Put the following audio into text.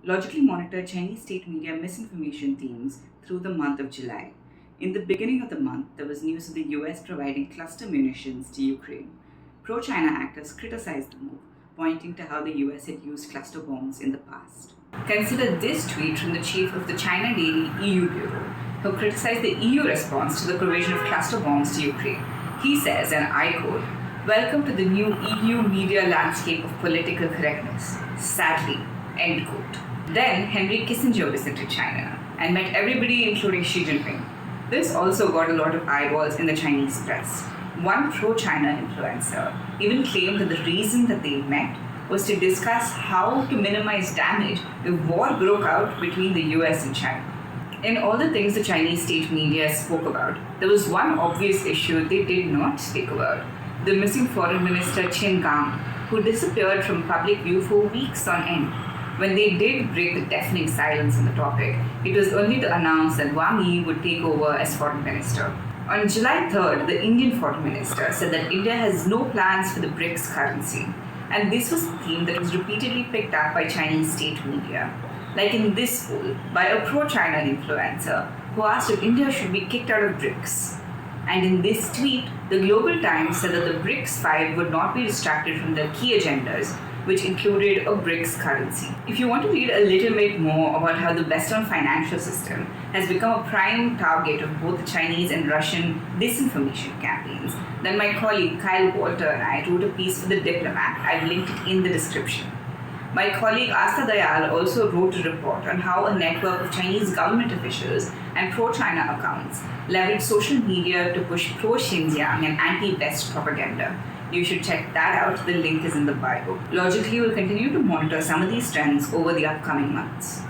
logically monitored Chinese state media misinformation themes through the month of July. In the beginning of the month, there was news of the US providing cluster munitions to Ukraine. Pro China actors criticized the move, pointing to how the US had used cluster bombs in the past. Consider this tweet from the chief of the China Daily EU Bureau, who criticized the EU response to the provision of cluster bombs to Ukraine. He says, and I quote, "Welcome to the new EU media landscape of political correctness. Sadly." End quote. Then Henry Kissinger visited China and met everybody, including Xi Jinping. This also got a lot of eyeballs in the Chinese press. One pro China influencer even claimed that the reason that they met was to discuss how to minimize damage if war broke out between the US and China. In all the things the Chinese state media spoke about, there was one obvious issue they did not speak about: the missing foreign minister Qin Gang, who disappeared from public view for weeks on end. When they did break the deafening silence on the topic, it was only to announce that Wang Yi would take over as foreign minister. On July 3rd, the Indian foreign minister said that India has no plans for the BRICS currency, and this was a theme that was repeatedly picked up by Chinese state media. Like in this poll by a pro-China influencer who asked if India should be kicked out of BRICS. And in this tweet, the Global Times said that the BRICS 5 would not be distracted from their key agendas, which included a BRICS currency. If you want to read a little bit more about how the Western financial system has become a prime target of both the Chinese and Russian disinformation campaigns, then my colleague Kyle Walter and I wrote a piece for The Diplomat. I've linked it in the description. My colleague Asta Dayal also wrote a report on how a network of Chinese government officials and pro-China accounts leveraged social media to push pro-Xinjiang and anti-West propaganda. You should check that out. The link is in the bio. Logically, we'll continue to monitor some of these trends over the upcoming months.